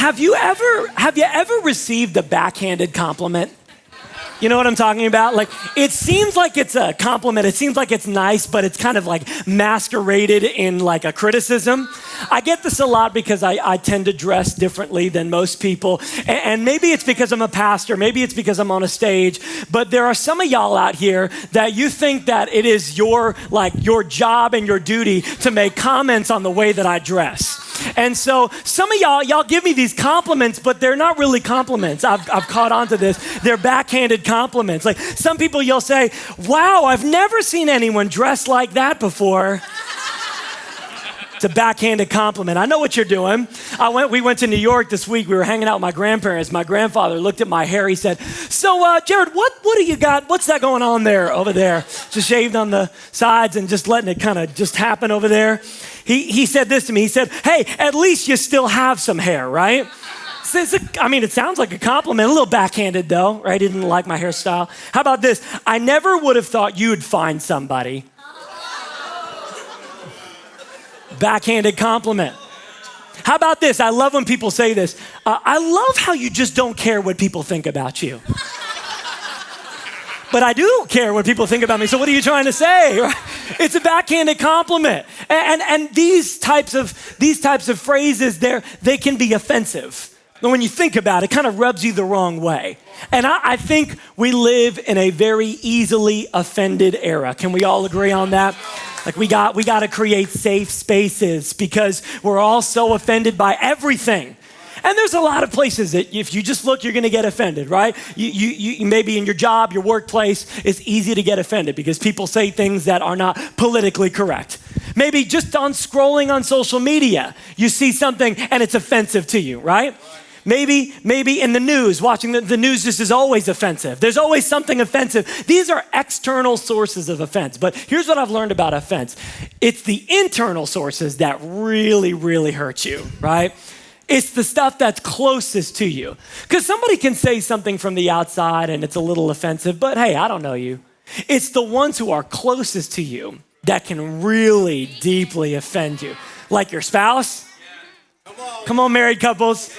Have you ever received a backhanded compliment? You know what I'm talking about? Like, it seems like it's a compliment. It seems like it's nice, but it's kind of like masqueraded in like a criticism. I get this a lot because I tend to dress differently than most people. And maybe it's because I'm a pastor. Maybe it's because I'm on a stage. But there are some of y'all out here that you think that it is your job and your duty to make comments on the way that I dress. And so some of y'all give me these compliments, but they're not really compliments. I've caught on to this. They're backhanded compliments. Like some people, you'll say, wow, I've never seen anyone dressed like that before. It's a backhanded compliment. I know what you're doing. We went to New York this week. We were hanging out with my grandparents. My grandfather looked at my hair. He said, so Jared, what do you got? What's that going on there, over there? Just shaved on the sides and just letting it kind of just happen over there. He said this to me. He said, hey, at least you still have some hair, right? It sounds like a compliment, a little backhanded though, right? He didn't like my hairstyle. How about this? I never would have thought you'd find somebody. Backhanded compliment. How about this? I love when people say this. I love how you just don't care what people think about you. But I do care what people think about me. So what are you trying to say? It's a backhanded compliment. And these types of phrases, they can be offensive. But when you think about it, it kind of rubs you the wrong way. And I think we live in a very easily offended era. Can we all agree on that? Like we got to create safe spaces because we're all so offended by everything. And there's a lot of places that if you just look, you're going to get offended, right? You maybe in your job, your workplace, it's easy to get offended because people say things that are not politically correct. Maybe just on scrolling on social media, you see something and it's offensive to you, right? Maybe in the news, watching the news, this is always offensive. There's always something offensive. These are external sources of offense. But here's what I've learned about offense. It's the internal sources that really, really hurt you, right? It's the stuff that's closest to you. Because somebody can say something from the outside and it's a little offensive, but hey, I don't know you. It's the ones who are closest to you that can really deeply offend you. Like your spouse. Come on, married couples.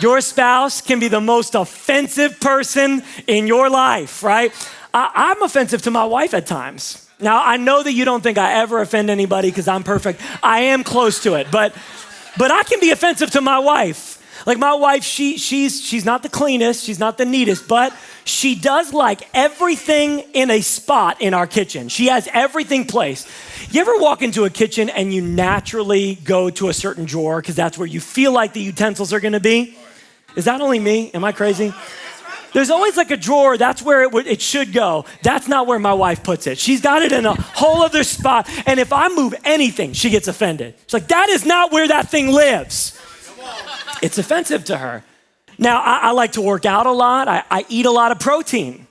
Your spouse can be the most offensive person in your life, right? I'm offensive to my wife at times. Now, I know that you don't think I ever offend anybody because I'm perfect. I am close to it, but I can be offensive to my wife. Like my wife, she's not the cleanest, she's not the neatest, but she does like everything in a spot in our kitchen. She has everything placed. You ever walk into a kitchen and you naturally go to a certain drawer because that's where you feel like the utensils are gonna be? Is that only me? Am I crazy? There's always like a drawer, that's where it should go. That's not where my wife puts it. She's got it in a whole other spot, and if I move anything, she gets offended. She's like, that is not where that thing lives. It's offensive to her. Now, I like to work out a lot. I eat a lot of protein.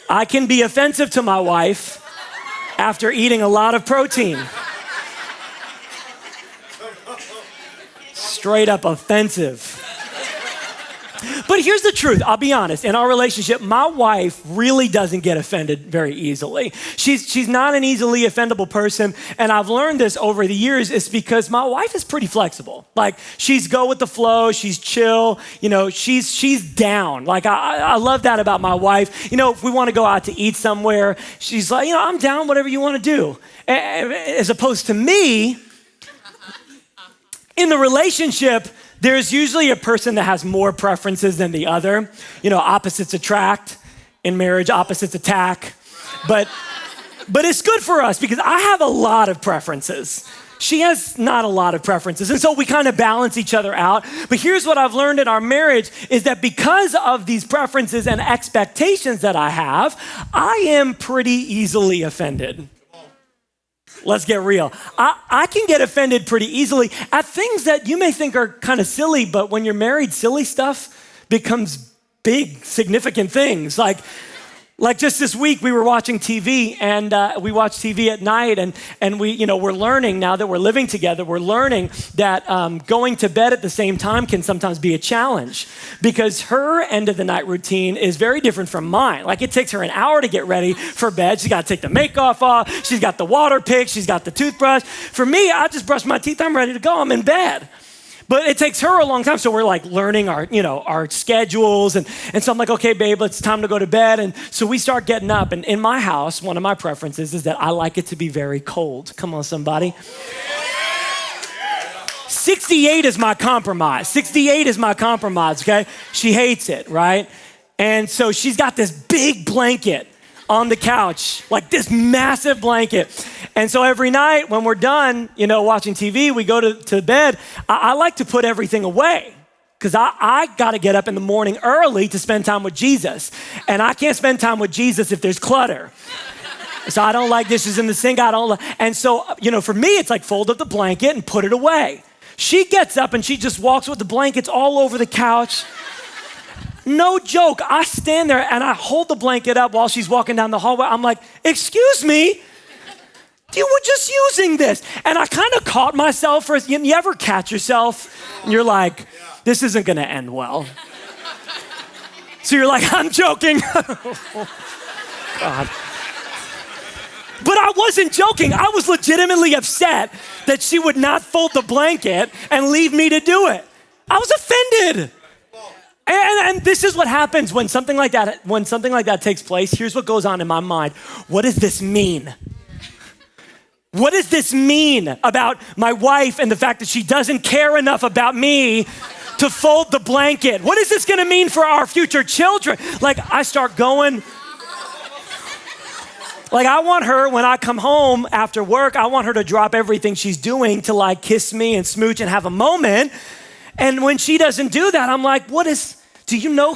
I can be offensive to my wife after eating a lot of protein. Straight up offensive. But here's the truth. I'll be honest. In our relationship, my wife really doesn't get offended very easily. She's not an easily offendable person. And I've learned this over the years. It's because my wife is pretty flexible. Like she's go with the flow. She's chill. You know, she's down. Like I love that about my wife. You know, if we want to go out to eat somewhere, she's like, I'm down, whatever you want to do. As opposed to me, in the relationship, there's usually a person that has more preferences than the other. You know, opposites attract. In marriage, opposites attack. But it's good for us because I have a lot of preferences. She has not a lot of preferences. And so we kind of balance each other out. But here's what I've learned in our marriage is that because of these preferences and expectations that I have, I am pretty easily offended. Let's get real. I can get offended pretty easily at things that you may think are kind of silly, but when you're married, silly stuff becomes big, significant things. Like just this week, we were watching TV, and we watch TV at night, and we're learning now that we're living together, we're learning that going to bed at the same time can sometimes be a challenge because her end of the night routine is very different from mine. Like it takes her an hour to get ready for bed. She's got to take the makeup off. She's got the water pick. She's got the toothbrush. For me, I just brush my teeth. I'm ready to go. I'm in bed. But it takes her a long time. So we're like learning our schedules. And so I'm like, okay, babe, it's time to go to bed. And so we start getting up. And in my house, one of my preferences is that I like it to be very cold. Come on, somebody. 68 is my compromise. 68 is my compromise, okay? She hates it, right? And so she's got this big blanket on the couch, like this massive blanket. And so every night when we're done, watching TV, we go to bed. I like to put everything away because I got to get up in the morning early to spend time with Jesus. And I can't spend time with Jesus if there's clutter. So I don't like dishes in the sink. And so, for me, it's like fold up the blanket and put it away. She gets up and she just walks with the blankets all over the couch. No joke, I stand there and I hold the blanket up while she's walking down the hallway. I'm like, excuse me, you were just using this. And I kind of caught myself you ever catch yourself and you're like, this isn't gonna end well. So you're like, I'm joking. God. But I wasn't joking. I was legitimately upset that she would not fold the blanket and leave me to do it. I was offended. And this is what happens when something like that takes place. Here's what goes on in my mind. What does this mean? What does this mean about my wife and the fact that she doesn't care enough about me to fold the blanket? What is this gonna mean for our future children? Like I start going, like I want her, when I come home after work, I want her to drop everything she's doing to like kiss me and smooch and have a moment. And when she doesn't do that, I'm like, do you know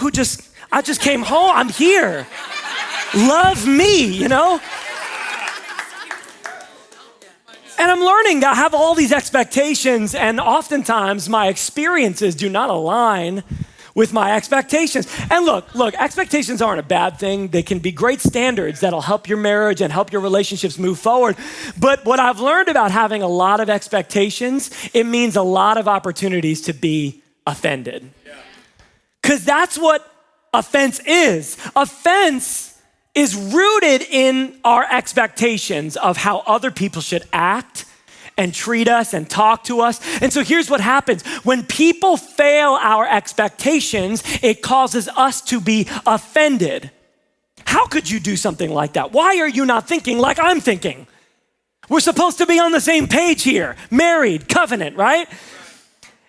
I just came home, I'm here. Love me, And I'm learning that I have all these expectations, and oftentimes my experiences do not align with my expectations. And look, expectations aren't a bad thing. They can be great standards that'll help your marriage and help your relationships move forward. But what I've learned about having a lot of expectations, it means a lot of opportunities to be offended. Because that's what offense is. Offense is rooted in our expectations of how other people should act and treat us and talk to us. And so here's what happens. When people fail our expectations, it causes us to be offended. How could you do something like that? Why are you not thinking like I'm thinking? We're supposed to be on the same page here. Married, covenant, right?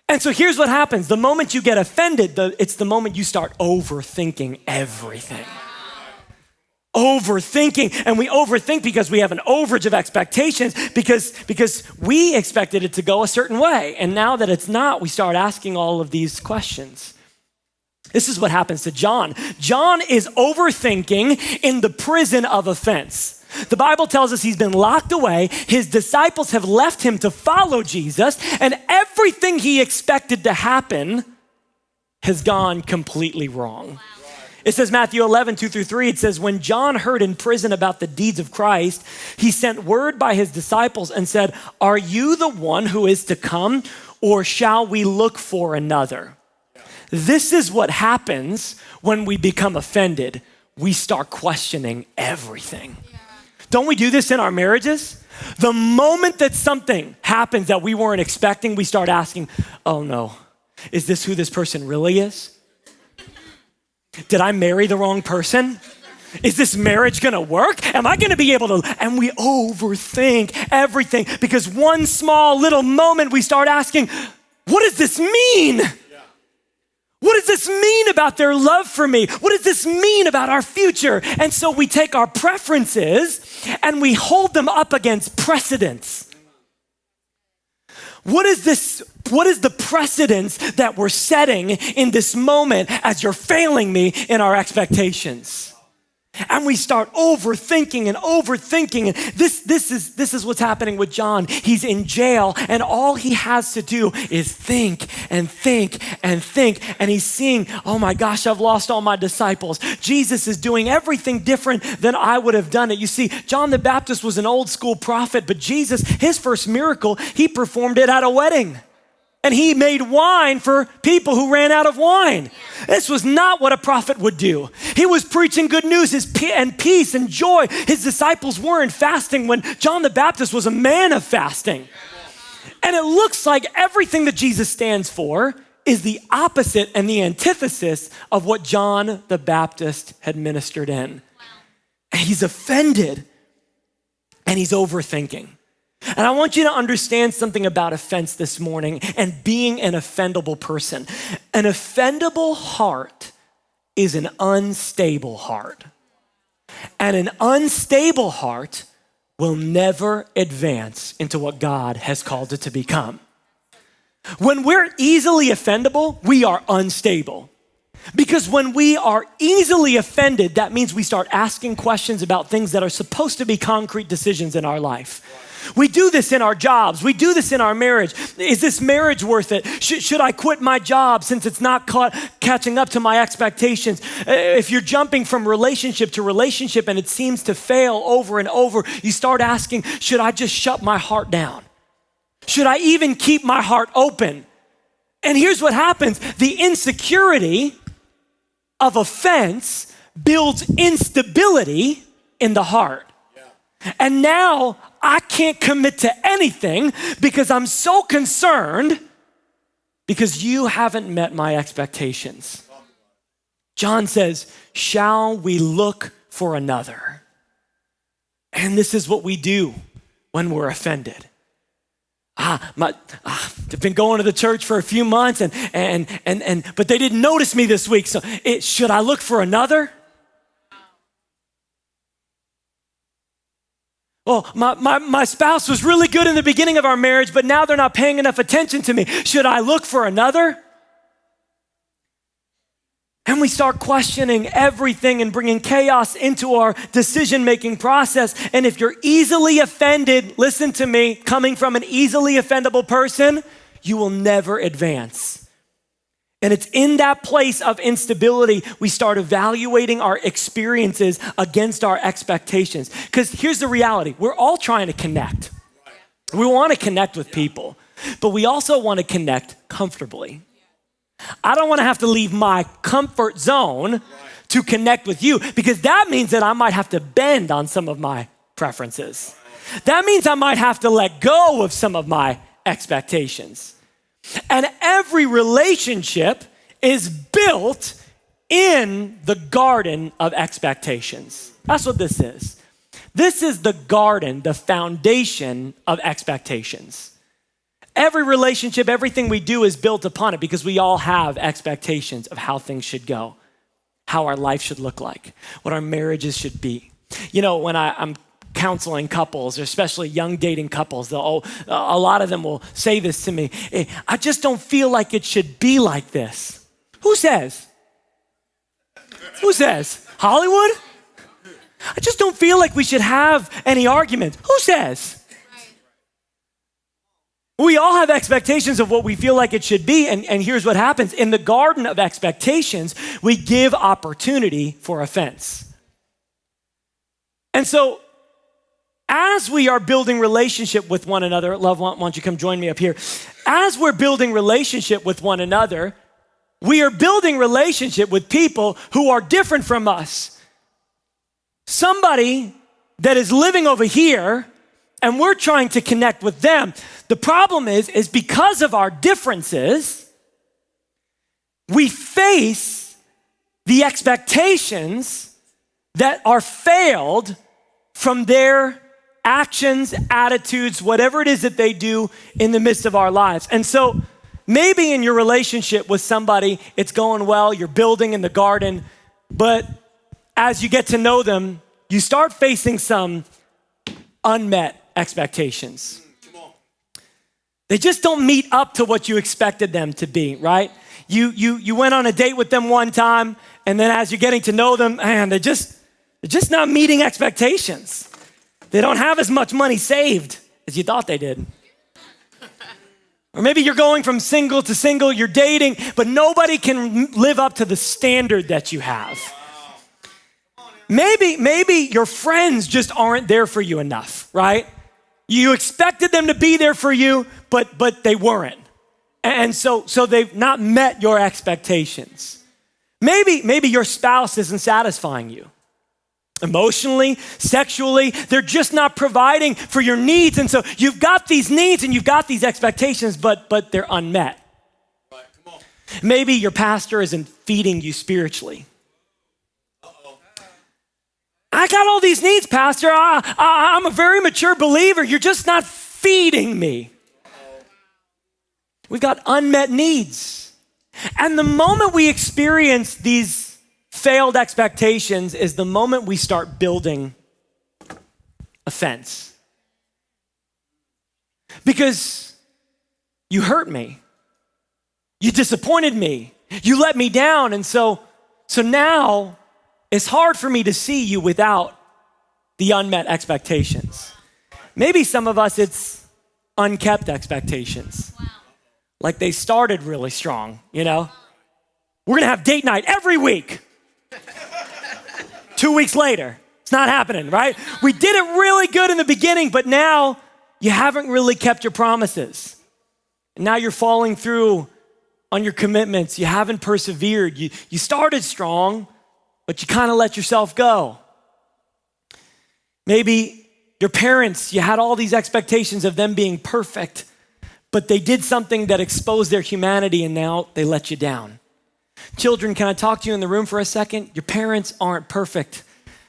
And so here's what happens. The moment you get offended, it's the moment you start overthinking everything. Overthinking, and we overthink because we have an overage of expectations because we expected it to go a certain way. And now that it's not, we start asking all of these questions. This is what happens to John. John is overthinking in the prison of offense. The Bible tells us he's been locked away. His disciples have left him to follow Jesus, and everything he expected to happen has gone completely wrong. It says Matthew 11, 2-3, it says, when John heard in prison about the deeds of Christ, he sent word by his disciples and said, are you the one who is to come, or shall we look for another? This is what happens when we become offended. We start questioning everything. Don't we do this in our marriages? The moment that something happens that we weren't expecting, we start asking, oh no, is this who this person really is? Did I marry the wrong person? Is this marriage gonna work? Am I gonna be able to? And we overthink everything because one small little moment we start asking, what does this mean? What does this mean about their love for me? What does this mean about our future? And so we take our preferences and we hold them up against precedents. What is the precedence that we're setting in this moment as you're failing me in our expectations? And we start overthinking. And this is what's happening with John. He's in jail and all he has to do is think. And he's seeing, oh my gosh, I've lost all my disciples. Jesus is doing everything different than I would have done it. You see, John the Baptist was an old school prophet, but Jesus, his first miracle, he performed it at a wedding. And he made wine for people who ran out of wine. This was not what a prophet would do. He was preaching good news and peace and joy. His disciples weren't fasting when John the Baptist was a man of fasting. And it looks like everything that Jesus stands for is the opposite and the antithesis of what John the Baptist had ministered in. And he's offended and he's overthinking. And I want you to understand something about offense this morning and being an offendable person. An offendable heart is an unstable heart. And an unstable heart will never advance into what God has called it to become. When we're easily offendable, we are unstable. Because when we are easily offended, that means we start asking questions about things that are supposed to be concrete decisions in our life. We do this in our jobs. We do this in our marriage. Is this marriage worth it? Should I quit my job since it's not catching up to my expectations? If you're jumping from relationship to relationship and it seems to fail over and over, you start asking, should I just shut my heart down? Should I even keep my heart open? And here's what happens. The insecurity of offense builds instability in the heart. And now I can't commit to anything because I'm so concerned because you haven't met my expectations. John says, shall we look for another? And this is what we do when we're offended. I've been going to the church for a few months but they didn't notice me this week. So should I look for another? Well, my spouse was really good in the beginning of our marriage, but now they're not paying enough attention to me. Should I look for another? And we start questioning everything and bringing chaos into our decision-making process. And if you're easily offended, listen to me, coming from an easily offendable person, you will never advance. And it's in that place of instability, we start evaluating our experiences against our expectations. Because here's the reality, we're all trying to connect. We want to connect with people, but we also want to connect comfortably. I don't want to have to leave my comfort zone to connect with you because that means that I might have to bend on some of my preferences. That means I might have to let go of some of my expectations. And every relationship is built in the garden of expectations. That's what this is. This is the garden, the foundation of expectations. Every relationship, everything we do is built upon it because we all have expectations of how things should go, how our life should look like, what our marriages should be. You know, when I'm counseling couples, especially young dating couples, a lot of them will say this to me, hey, I just don't feel like it should be like this. Who says? Who says? Hollywood? I just don't feel like we should have any arguments. Who says? We all have expectations of what we feel like it should be, and here's what happens. In the garden of expectations, we give opportunity for offense. And so, as we are building relationship with one another, love, why don't you come join me up here? As we're building relationship with one another, we are building relationship with people who are different from us. Somebody that is living over here and we're trying to connect with them. The problem is because of our differences, we face the expectations that are failed from their actions, attitudes, whatever it is that they do in the midst of our lives. And so maybe in your relationship with somebody, it's going well, you're building in the garden, but as you get to know them, you start facing some unmet expectations. They just don't meet up to what you expected them to be, right? You went on a date with them one time, and then as you're getting to know them, man, they're just not meeting expectations. They don't have as much money saved as you thought they did. Or maybe you're going from single to single, you're dating, but nobody can live up to the standard that you have. Maybe your friends just aren't there for you enough, right? You expected them to be there for you, but they weren't. And so they've not met your expectations. Maybe your spouse isn't satisfying you. emotionally, sexually. They're just not providing for your needs. And so you've got these needs and you've got these expectations, but they're unmet. Right, come on. Maybe your pastor isn't feeding you spiritually. I got all these needs, Pastor. I'm a very mature believer. You're just not feeding me. We've got unmet needs. And the moment we experience these failed expectations is the moment we start building a fence. Because you hurt me. You disappointed me. You let me down. And so now it's hard for me to see you without the unmet expectations. Maybe some of us, it's unkept expectations. Wow. Like they started really strong, you know? We're gonna have date night every week. 2 weeks later, it's not happening, right? We did it really good in the beginning, but now you haven't really kept your promises. And now you're falling through on your commitments. You haven't persevered. You started strong, but you kind of let yourself go. Maybe your parents, you had all these expectations of them being perfect, but they did something that exposed their humanity and now they let you down. Children, can I talk to you in the room for a second? Your parents aren't perfect.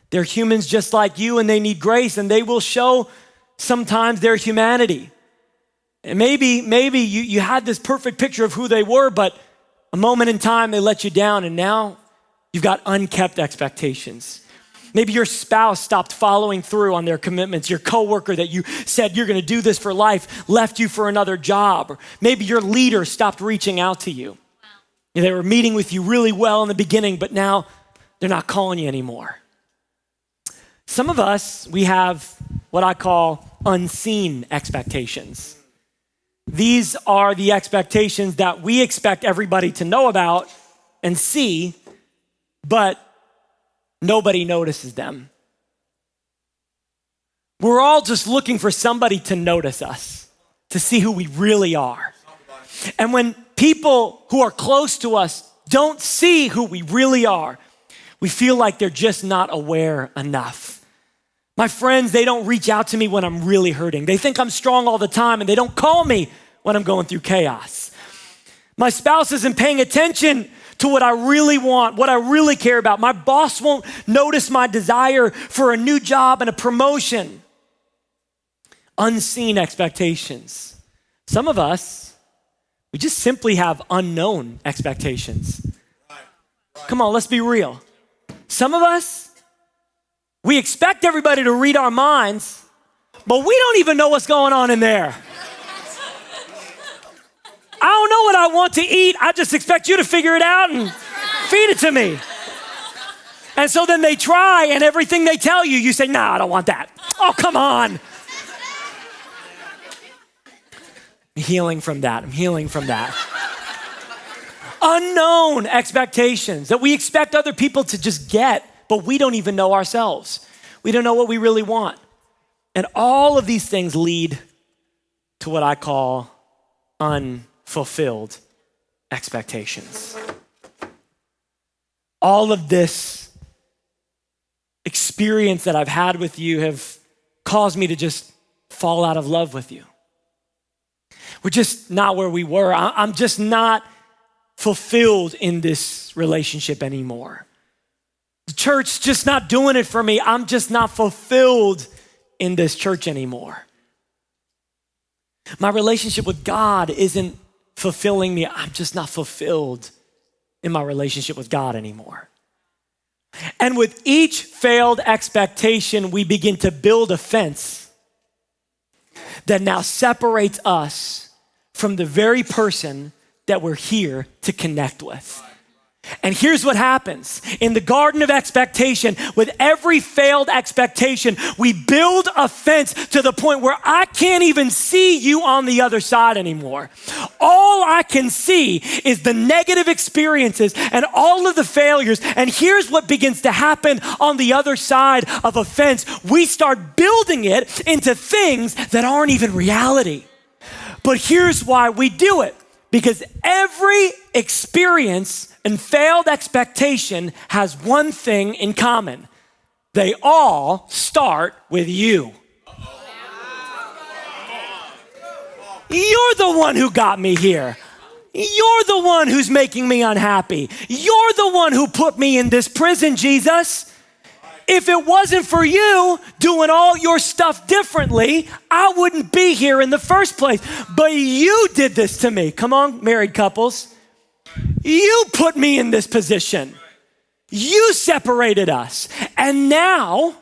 They're humans just like you and they need grace and they will show sometimes their humanity. And maybe you had this perfect picture of who they were, but a moment in time they let you down and now you've got unkept expectations. Maybe your spouse stopped following through on their commitments. Your coworker that you said you're gonna do this for life left you for another job. Or maybe your leader stopped reaching out to you. Wow. They were meeting with you really well in the beginning, but now they're not calling you anymore. Some of us, we have what I call unseen expectations. These are the expectations that we expect everybody to know about and see, but nobody notices them. We're all just looking for somebody to notice us, to see who we really are. And when people who are close to us don't see who we really are, we feel like they're just not aware enough. My friends, they don't reach out to me when I'm really hurting. They think I'm strong all the time and they don't call me when I'm going through chaos. My spouse isn't paying attention to what I really want, what I really care about. My boss won't notice my desire for a new job and a promotion. Unseen expectations. Some of us, we just simply have unknown expectations. Come on, let's be real. Some of us, we expect everybody to read our minds, but we don't even know what's going on in there. I don't know what I want to eat. I just expect you to figure it out and feed it to me. And so then they try and everything they tell you, you say, nah, I don't want that. Oh, come on. I'm healing from that. Unknown expectations that we expect other people to just get, but we don't even know ourselves. We don't know what we really want. And all of these things lead to what I call unfulfilled expectations. All of this experience that I've had with you have caused me to just fall out of love with you. We're just not where we were. I'm just not fulfilled in this relationship anymore. The church's just not doing it for me. I'm just not fulfilled in this church anymore. My relationship with God isn't fulfilling me. I'm just not fulfilled in my relationship with God anymore. And with each failed expectation, we begin to build a fence that now separates us from the very person that we're here to connect with. And here's what happens. In the garden of expectation, with every failed expectation, we build a fence to the point where I can't even see you on the other side anymore. All I can see is the negative experiences and all of the failures. And here's what begins to happen on the other side of a fence. We start building it into things that aren't even reality. But here's why we do it. Because every experience and failed expectation has one thing in common. they all start with you. You're the one who got me here. You're the one who's making me unhappy. You're the one who put me in this prison, Jesus. If it wasn't for you doing all your stuff differently, I wouldn't be here in the first place. But you did this to me. Come on, married couples. You put me in this position. You separated us. And now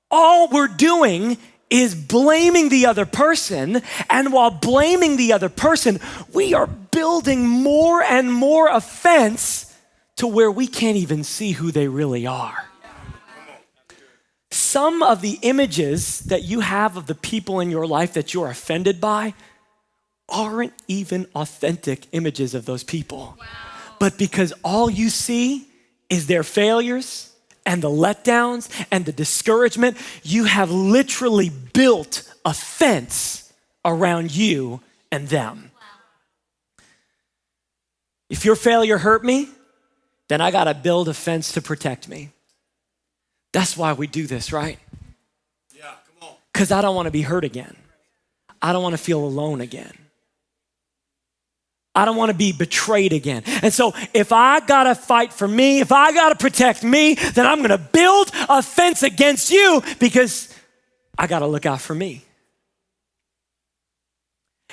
all we're doing is blaming the other person. And while blaming the other person, we are building more and more offense to where we can't even see who they really are. Some of the images that you have of the people in your life that you're offended by aren't even authentic images of those people. Wow. But because all you see is their failures and the letdowns and the discouragement, you have literally built a fence around you and them. Wow. If your failure hurt me, then I gotta build a fence to protect me. That's why we do this, right? Yeah, come on. Because I don't want to be hurt again. I don't want to feel alone again. I don't want to be betrayed again. And so if I got to fight for me, if I got to protect me, then I'm going to build a fence against you because I got to look out for me.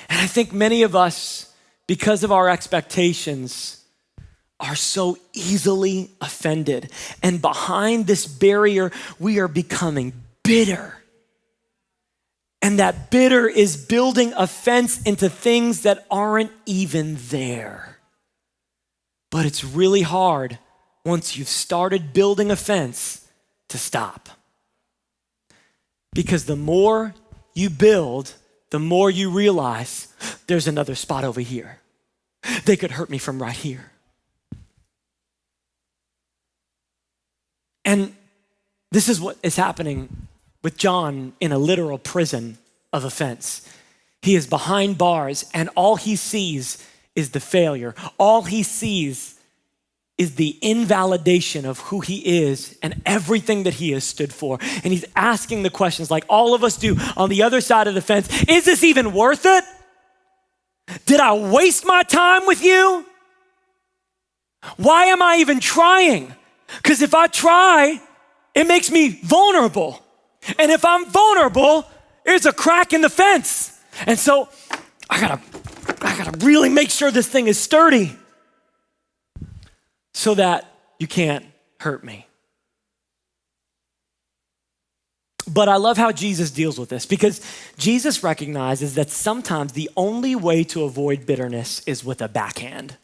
And I think many of us, because of our expectations, are so easily offended. And behind this barrier, we are becoming bitter. And that bitter is building a fence into things that aren't even there. But it's really hard once you've started building a fence to stop. Because the more you build, the more you realize there's another spot over here. They could hurt me from right here. And this is what is happening with John in a literal prison of offense. He is behind bars and all he sees is the failure. All he sees is the invalidation of who he is and everything that he has stood for. And he's asking the questions like all of us do on the other side of the fence. Is this even worth it? Did I waste my time with you? Why am I even trying? Because if I try, it makes me vulnerable. And if I'm vulnerable, there's a crack in the fence. And so I gotta really make sure this thing is sturdy so that you can't hurt me. But I love how Jesus deals with this because Jesus recognizes that sometimes the only way to avoid bitterness is with a backhand.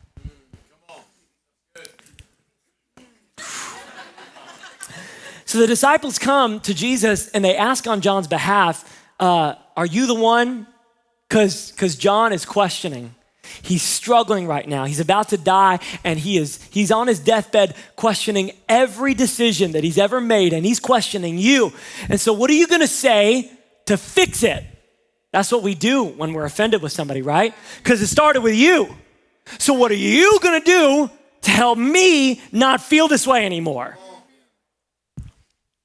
So the disciples come to Jesus and they ask on John's behalf, are you the one? Because John is questioning. He's struggling right now. He's about to die and he's on his deathbed questioning every decision that he's ever made and he's questioning you. And so what are you gonna say to fix it? That's what we do when we're offended with somebody, right? Because it started with you. So what are you gonna do to help me not feel this way anymore?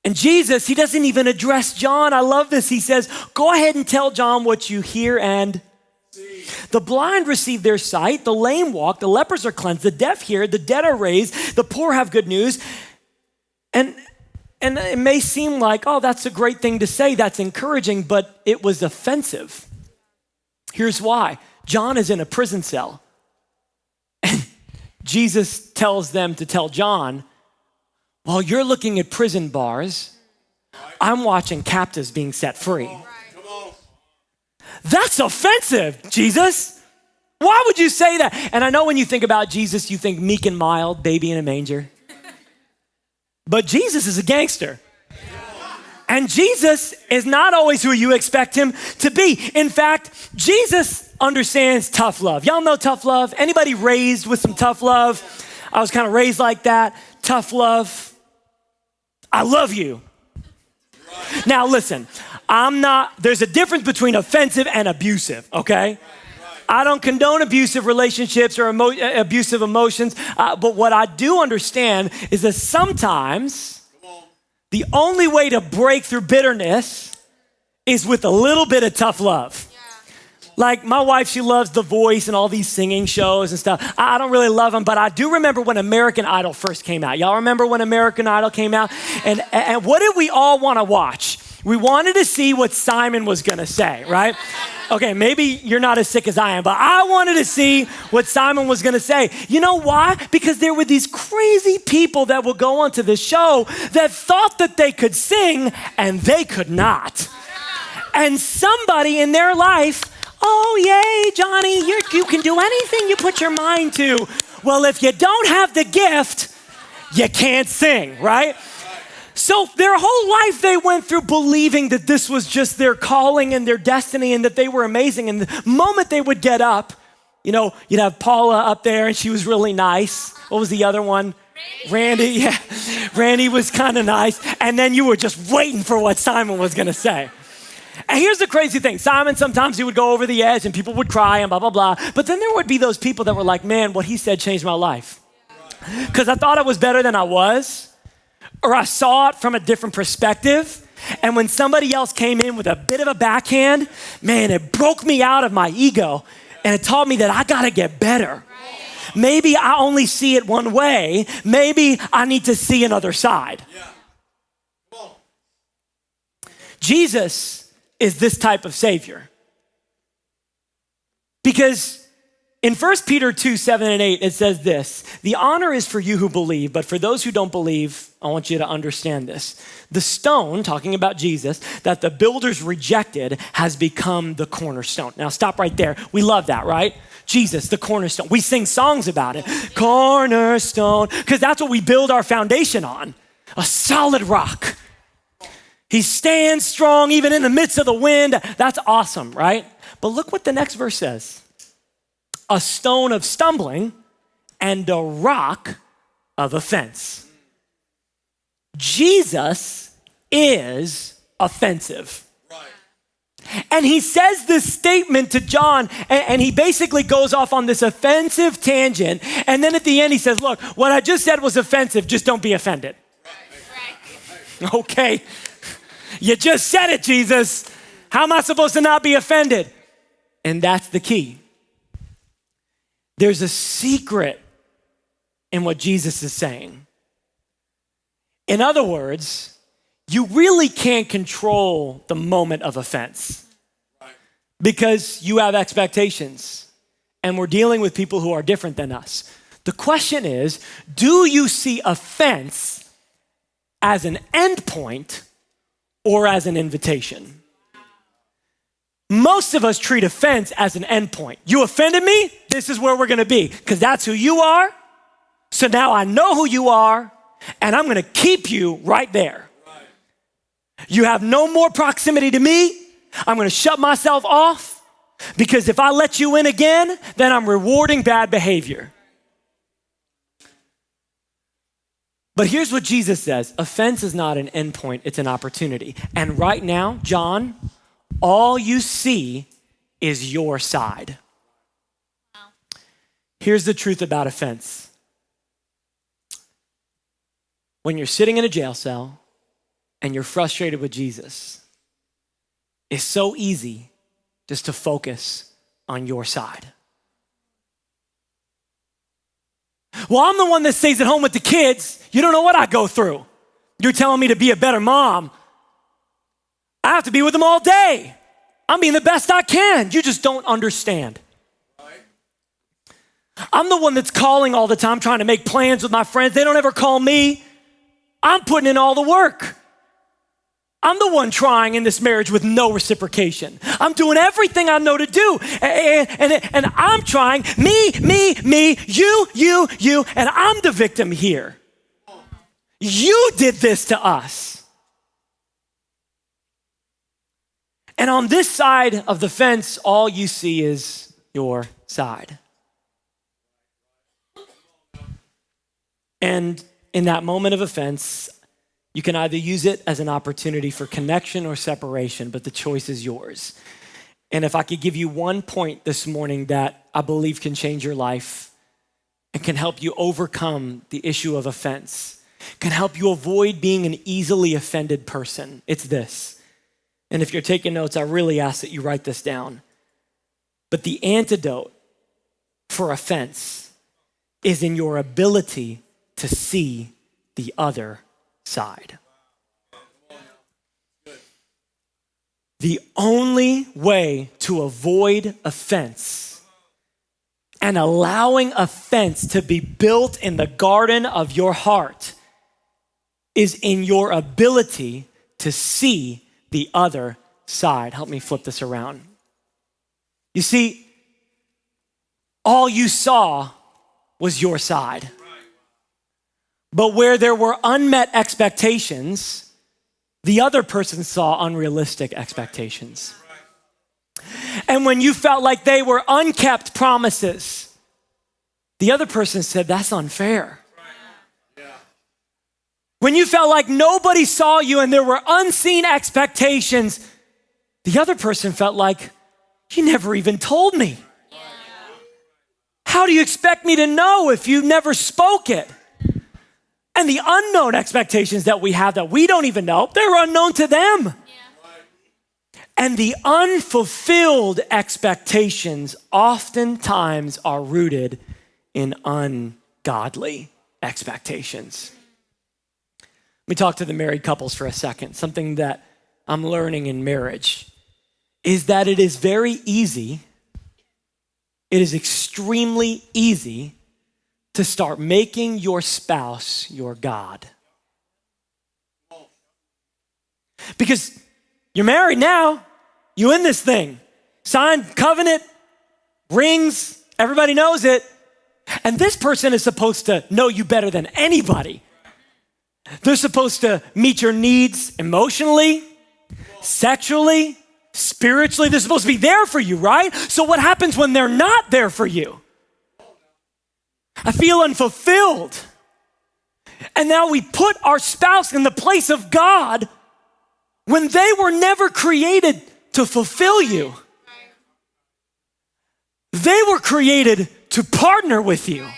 And Jesus, he doesn't even address John. I love this. He says, go ahead and tell John what you hear and see. The blind receive their sight, the lame walk, the lepers are cleansed, the deaf hear, the dead are raised, the poor have good news. And it may seem like, oh, that's a great thing to say, that's encouraging, but it was offensive. Here's why. John is in a prison cell. And Jesus tells them to tell John, while you're looking at prison bars, I'm watching captives being set free. That's offensive, Jesus. Why would you say that? And I know when you think about Jesus, you think meek and mild, baby in a manger. But Jesus is a gangster. And Jesus is not always who you expect him to be. In fact, Jesus understands tough love. Y'all know tough love? Anybody raised with some tough love? I was kind of raised like that. Tough love. I love you. Right. Now listen, there's a difference between offensive and abusive, okay? Right. I don't condone abusive relationships or abusive emotions, but what I do understand is that sometimes The only way to break through bitterness is with a little bit of tough love. Like my wife, she loves The Voice and all these singing shows and stuff. I don't really love them, but I do remember when American Idol first came out. Y'all remember when American Idol came out? And what did we all want to watch? We wanted to see what Simon was going to say, right? Okay, maybe you're not as sick as I am, but I wanted to see what Simon was going to say. You know why? Because there were these crazy people that would go onto this show that thought that they could sing and they could not. And somebody in their life, oh, yay, Johnny, you can do anything you put your mind to. Well, if you don't have the gift, you can't sing, right? So their whole life they went through believing that this was just their calling and their destiny and that they were amazing. And the moment they would get up, you know, you'd have Paula up there and she was really nice. What was the other one? Randy, yeah. Randy was kind of nice. And then you were just waiting for what Simon was going to say. And here's the crazy thing. Simon, sometimes he would go over the edge and people would cry and blah, blah, blah. But then there would be those people that were like, man, what he said changed my life. Because I thought I was better than I was, or I saw it from a different perspective. And when somebody else came in with a bit of a backhand, man, it broke me out of my ego. And it taught me that I got to get better. Maybe I only see it one way. Maybe I need to see another side. Jesus is this type of Savior. Because in 1 Peter 2, 7 and 8, it says this: the honor is for you who believe, but for those who don't believe, I want you to understand this. The stone, talking about Jesus, that the builders rejected has become the cornerstone. Now stop right there. We love that, right? Jesus, the cornerstone. We sing songs about it. Cornerstone, because that's what we build our foundation on, a solid rock. He stands strong even in the midst of the wind. That's awesome, right? But look what the next verse says. A stone of stumbling and a rock of offense. Jesus is offensive. Right. And he says this statement to John, and he basically goes off on this offensive tangent. And then at the end he says, look, what I just said was offensive, just don't be offended. Right. Okay. You just said it, Jesus. How am I supposed to not be offended? And that's the key. There's a secret in what Jesus is saying. In other words, you really can't control the moment of offense because you have expectations and we're dealing with people who are different than us. The question is, do you see offense as an endpoint or as an invitation? Most of us treat offense as an endpoint. You offended me, this is where we're gonna be, because that's who you are. So now I know who you are, and I'm gonna keep you right there. You have no more proximity to me. I'm gonna shut myself off, because if I let you in again, then I'm rewarding bad behavior. But here's what Jesus says: offense is not an endpoint, it's an opportunity. And right now, John, all you see is your side. Here's the truth about offense. When you're sitting in a jail cell and you're frustrated with Jesus, it's so easy just to focus on your side. Well, I'm the one that stays at home with the kids. You don't know what I go through. You're telling me to be a better mom. I have to be with them all day. I'm being the best I can. You just don't understand. I'm the one that's calling all the time, trying to make plans with my friends. They don't ever call me. I'm putting in all the work. I'm the one trying in this marriage with no reciprocation. I'm doing everything I know to do. And I'm trying, me, you, and I'm the victim here. You did this to us. And on this side of the fence, all you see is your side. And in that moment of offense, you can either use it as an opportunity for connection or separation, but the choice is yours. And if I could give you one point this morning that I believe can change your life and can help you overcome the issue of offense, can help you avoid being an easily offended person. It's this. And if you're taking notes, I really ask that you write this down. But the antidote for offense is in your ability to see the other side. The only way to avoid offense and allowing offense to be built in the garden of your heart is in your ability to see the other side. Help me flip this around. You see, all you saw was your side. But where there were unmet expectations, the other person saw unrealistic expectations. And when you felt like they were unkept promises, the other person said, that's unfair. When you felt like nobody saw you and there were unseen expectations, the other person felt like, you never even told me. How do you expect me to know if you never spoke it? And the unknown expectations that we have that we don't even know, they're unknown to them. Yeah. And the unfulfilled expectations oftentimes are rooted in ungodly expectations. Let me talk to the married couples for a second. Something that I'm learning in marriage is that it is very easy, it is extremely easy to start making your spouse your God. Because you're married now, you in this thing. Signed covenant, rings, everybody knows it. And this person is supposed to know you better than anybody. They're supposed to meet your needs emotionally, sexually, spiritually. They're supposed to be there for you, right? So what happens when they're not there for you? I feel unfulfilled. And now we put our spouse in the place of God when they were never created to fulfill you. They were created to partner with you.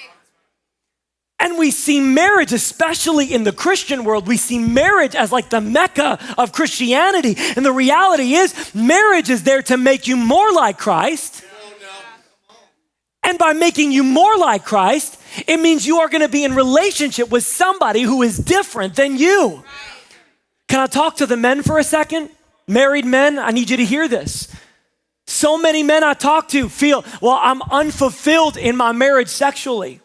And we see marriage, especially in the Christian world, we see marriage as like the Mecca of Christianity. And the reality is, marriage is there to make you more like Christ. And by making you more like Christ, it means you are going to be in relationship with somebody who is different than you. Can I talk to the men for a second? Married men, I need you to hear this. So many men I talk to feel, well, I'm unfulfilled in my marriage sexually.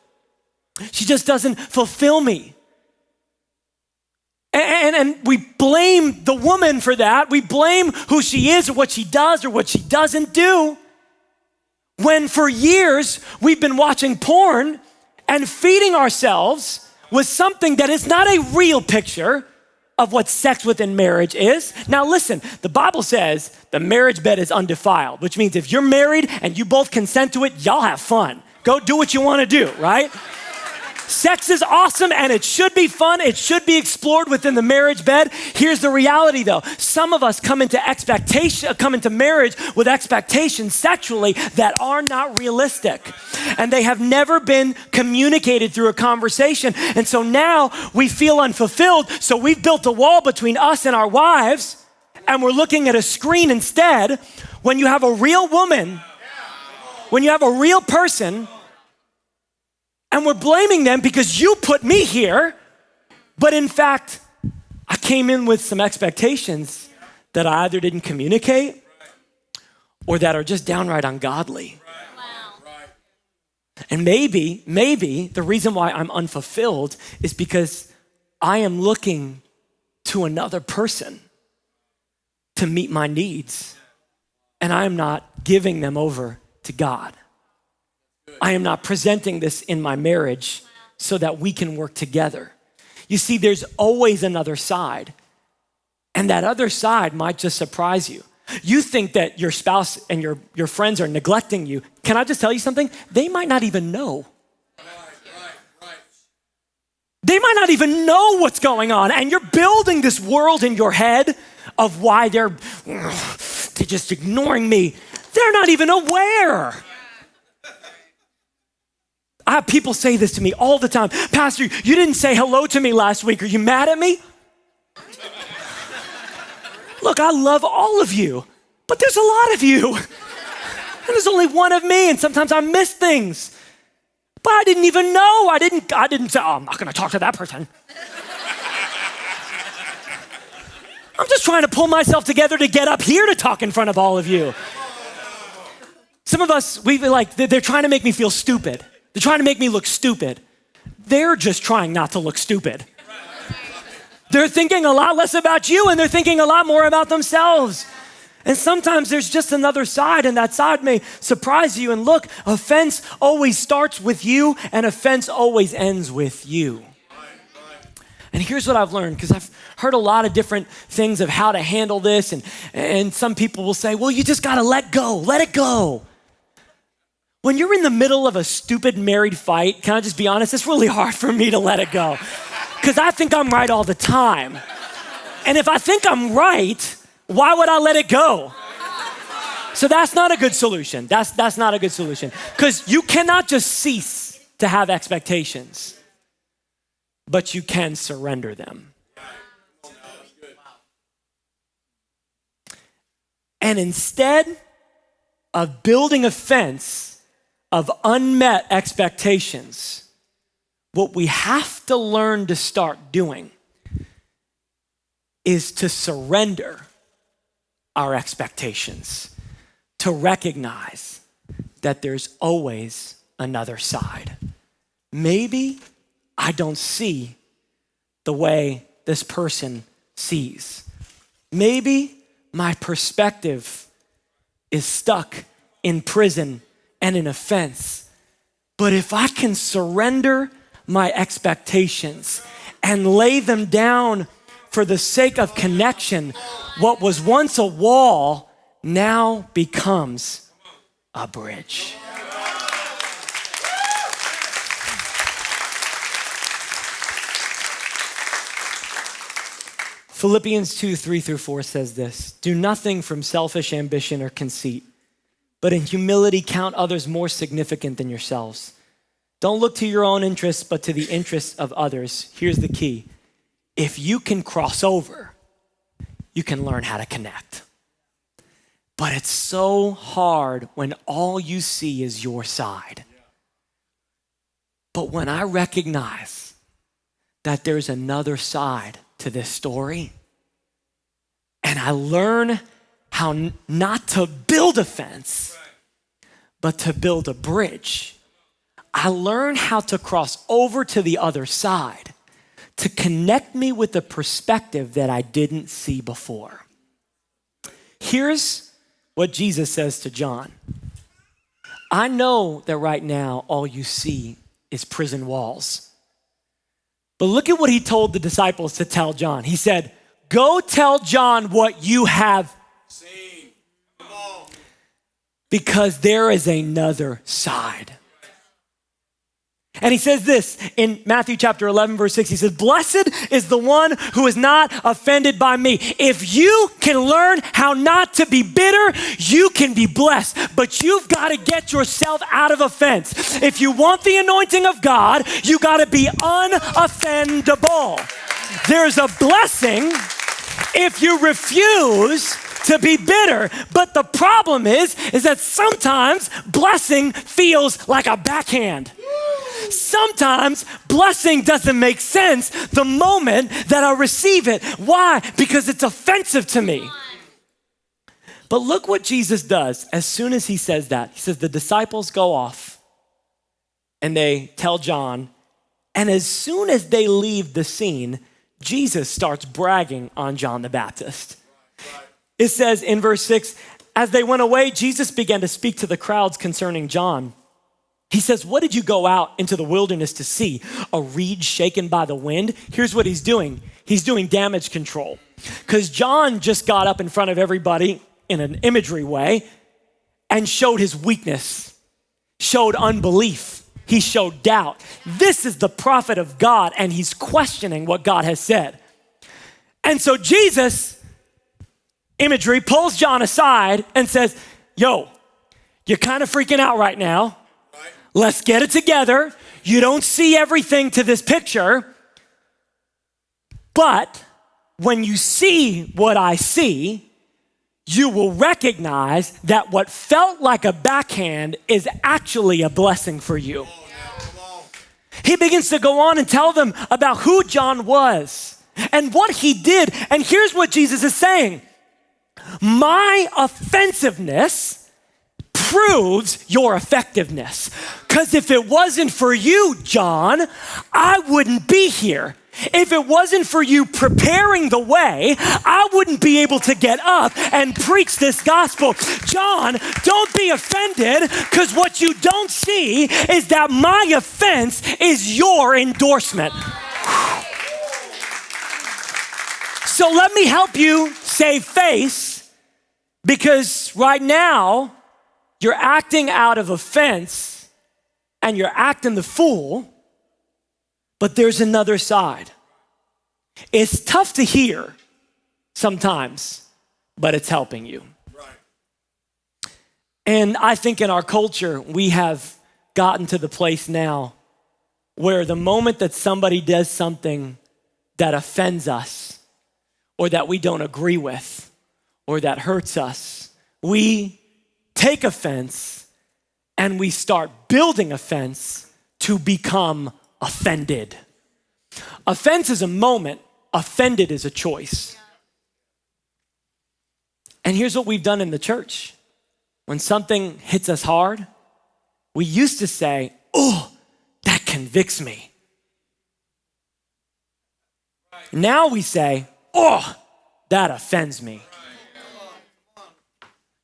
She just doesn't fulfill me. And we blame the woman for that. We blame who she is or what she does or what she doesn't do. When for years we've been watching porn and feeding ourselves with something that is not a real picture of what sex within marriage is. Now listen, the Bible says the marriage bed is undefiled, which means if you're married and you both consent to it, y'all have fun. Go do what you want to do, right? Sex is awesome and it should be fun. It should be explored within the marriage bed. Here's the reality though. Some of us come into marriage with expectations sexually that are not realistic. And they have never been communicated through a conversation. And so now we feel unfulfilled. So we've built a wall between us and our wives and we're looking at a screen instead. When you have a real woman, when you have a real person, and we're blaming them because you put me here. But in fact, I came in with some expectations that I either didn't communicate or that are just downright ungodly. Wow. And maybe the reason why I'm unfulfilled is because I am looking to another person to meet my needs. And I am not giving them over to God. I am not presenting this in my marriage so that we can work together. You see, there's always another side. And that other side might just surprise you. You think that your spouse and your friends are neglecting you. Can I just tell you something? They might not even know. Right. They might not even know what's going on. And you're building this world in your head of why they're just ignoring me. They're not even aware. I have people say this to me all the time. Pastor, you didn't say hello to me last week. Are you mad at me? Look, I love all of you, but there's a lot of you. And there's only one of me, and sometimes I miss things. But I didn't even know. I didn't say, oh, I'm not gonna talk to that person. I'm just trying to pull myself together to get up here to talk in front of all of you. Some of us, they're trying to make me feel stupid. They're trying to make me look stupid. They're just trying not to look stupid. They're thinking a lot less about you, and they're thinking a lot more about themselves. And sometimes there's just another side, and that side may surprise you. And look, offense always starts with you, and offense always ends with you. And here's what I've learned, because I've heard a lot of different things of how to handle this, and some people will say, well, you just gotta let go, let it go. When you're in the middle of a stupid married fight, can I just be honest, it's really hard for me to let it go, because I think I'm right all the time. And if I think I'm right, why would I let it go? So that's not a good solution. That's not a good solution, because you cannot just cease to have expectations, but you can surrender them. And instead of building a fence of unmet expectations, what we have to learn to start doing is to surrender our expectations, to recognize that there's always another side. Maybe I don't see the way this person sees. Maybe my perspective is stuck in prison and in offense. But if I can surrender my expectations and lay them down for the sake of connection, what was once a wall now becomes a bridge. Philippians 2:3-4 says this: do nothing from selfish ambition or conceit, but in humility count others more significant than yourselves. Don't look to your own interests, but to the interests of others. Here's the key: if you can cross over, you can learn how to connect. But it's so hard when all you see is your side. But when I recognize that there's another side to this story, and I learn how not to build a fence, but to build a bridge, I learn how to cross over to the other side to connect me with a perspective that I didn't see before. Here's what Jesus says to John. I know that right now all you see is prison walls. But look at what he told the disciples to tell John. He said, go tell John what you have seen. Because there is another side. And he says this in Matthew chapter 11, verse 6. He says, blessed is the one who is not offended by me. If you can learn how not to be bitter, you can be blessed. But you've got to get yourself out of offense. If you want the anointing of God, you got to be unoffendable. There's a blessing if you refuse to be bitter. But the problem is that sometimes blessing feels like a backhand. Sometimes blessing doesn't make sense the moment that I receive it. Why? Because it's offensive to me. But look what Jesus does as soon as he says that. He says the disciples go off and they tell John, and as soon as they leave the scene, Jesus starts bragging on John the Baptist. It says in verse 6, as they went away, Jesus began to speak to the crowds concerning John. He says, what did you go out into the wilderness to see? A reed shaken by the wind? Here's what he's doing. He's doing damage control. Because John just got up in front of everybody in an imagery way and showed his weakness, showed unbelief. He showed doubt. This is the prophet of God, and he's questioning what God has said. And so Jesus, imagery, pulls John aside and says, yo, you're kind of freaking out right now. Let's get it together. You don't see everything to this picture, but when you see what I see, you will recognize that what felt like a backhand is actually a blessing for you. He begins to go on and tell them about who John was and what he did. And here's what Jesus is saying. My offensiveness proves your effectiveness. Because if it wasn't for you, John, I wouldn't be here. If it wasn't for you preparing the way, I wouldn't be able to get up and preach this gospel. John, don't be offended, because what you don't see is that my offense is your endorsement. So let me help you save face, because right now you're acting out of offense and you're acting the fool. But there's another side. It's tough to hear sometimes, but it's helping you. Right. And I think in our culture, we have gotten to the place now where the moment that somebody does something that offends us, or that we don't agree with, or that hurts us, we take offense and we start building offense to become offended. Offense is a moment, offended is a choice. And here's what we've done in the church. When something hits us hard, we used to say, oh, that convicts me. Now we say, oh, that offends me.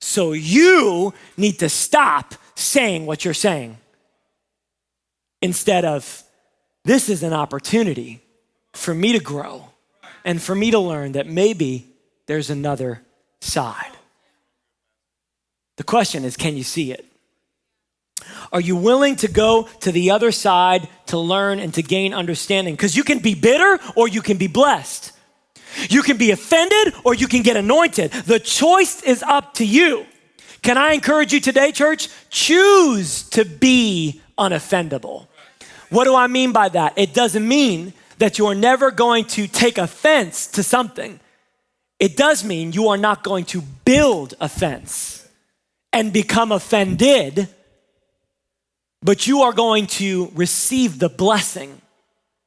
So you need to stop saying what you're saying. Instead of, this is an opportunity for me to grow and for me to learn that maybe there's another side. The question is, can you see it? Are you willing to go to the other side to learn and to gain understanding? Because you can be bitter or you can be blessed. You can be offended or you can get anointed. The choice is up to you. Can I encourage you today, church? Choose to be unoffendable. What do I mean by that? It doesn't mean that you are never going to take offense to something. It does mean you are not going to build offense and become offended, but you are going to receive the blessing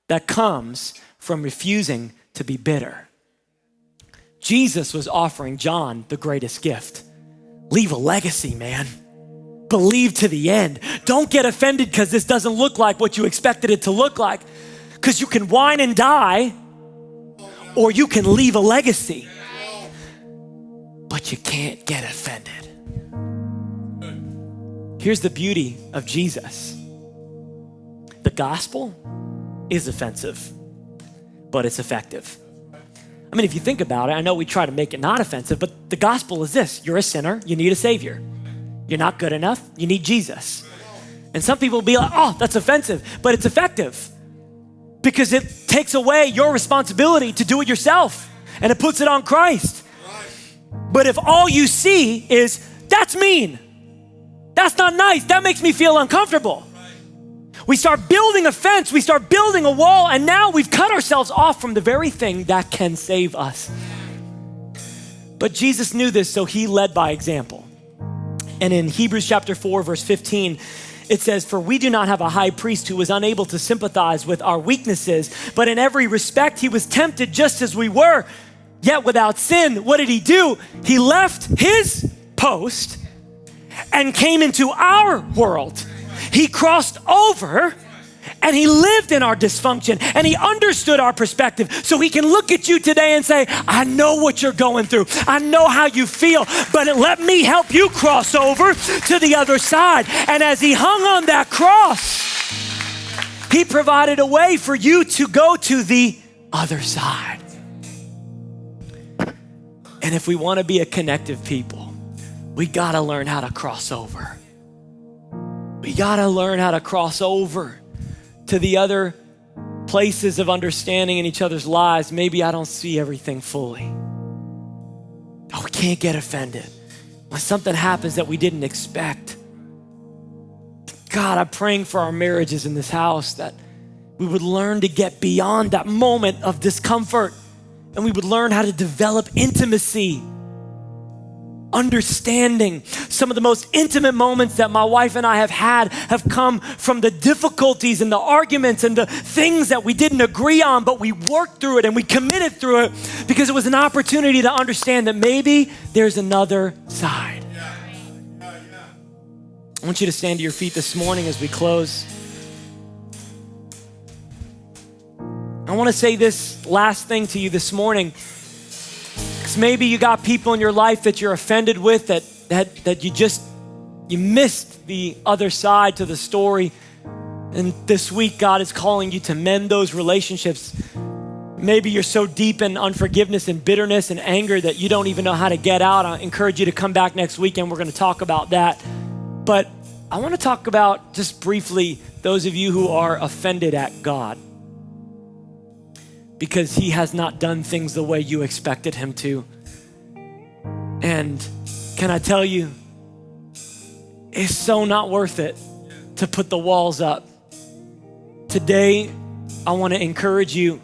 that comes from refusing to be bitter. Jesus was offering John the greatest gift. Leave a legacy, man. Believe to the end. Don't get offended because this doesn't look like what you expected it to look like. Because you can whine and die, or you can leave a legacy. But you can't get offended. Here's the beauty of Jesus. The gospel is offensive, but it's effective. I mean, if you think about it, I know we try to make it not offensive, but the gospel is this. You're a sinner, you need a savior. You're not good enough, you need Jesus. And some people will be like, oh, that's offensive, but it's effective because it takes away your responsibility to do it yourself and it puts it on Christ. But if all you see is, that's mean, that's not nice, that makes me feel uncomfortable. We start building a fence, we start building a wall, and now we've cut ourselves off from the very thing that can save us. But Jesus knew this, so he led by example. And in Hebrews chapter 4, verse 15, it says, for we do not have a high priest who was unable to sympathize with our weaknesses, but in every respect he was tempted just as we were, yet without sin. What did he do? He left his post and came into our world. He crossed over and he lived in our dysfunction and he understood our perspective. So he can look at you today and say, I know what you're going through. I know how you feel, but let me help you cross over to the other side. And as he hung on that cross, he provided a way for you to go to the other side. And if we want to be a connective people, we got to learn how to cross over. We gotta learn how to cross over to the other places of understanding in each other's lives. Maybe I don't see everything fully. Oh, we can't get offended when something happens that we didn't expect. God, I'm praying for our marriages in this house, that we would learn to get beyond that moment of discomfort, and we would learn how to develop intimacy, understanding. Some of the most intimate moments that my wife and I have had have come from the difficulties and the arguments and the things that we didn't agree on, but we worked through it and we committed through it because it was an opportunity to understand that maybe there's another side. I want you to stand to your feet this morning as we close. I want to say this last thing to you this morning, because maybe you got people in your life that you're offended with, that you missed the other side to the story. And this week, God is calling you to mend those relationships. Maybe you're so deep in unforgiveness and bitterness and anger that you don't even know how to get out. I encourage you to come back next weekend. We're going to talk about that. But I want to talk about, just briefly, those of you who are offended at God because he has not done things the way you expected him to. And can I tell you, it's so not worth it to put the walls up. Today, I want to encourage you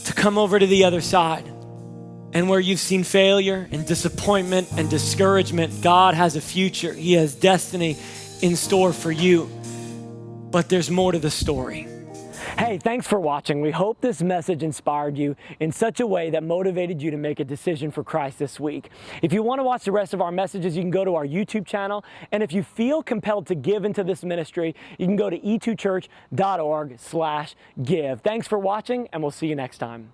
to come over to the other side. And where you've seen failure and disappointment and discouragement, God has a future. He has destiny in store for you. But there's more to the story. Hey, thanks for watching. We hope this message inspired you in such a way that motivated you to make a decision for Christ this week. If you want to watch the rest of our messages, you can go to our YouTube channel. And if you feel compelled to give into this ministry, you can go to e2church.org/give. Thanks for watching, and we'll see you next time.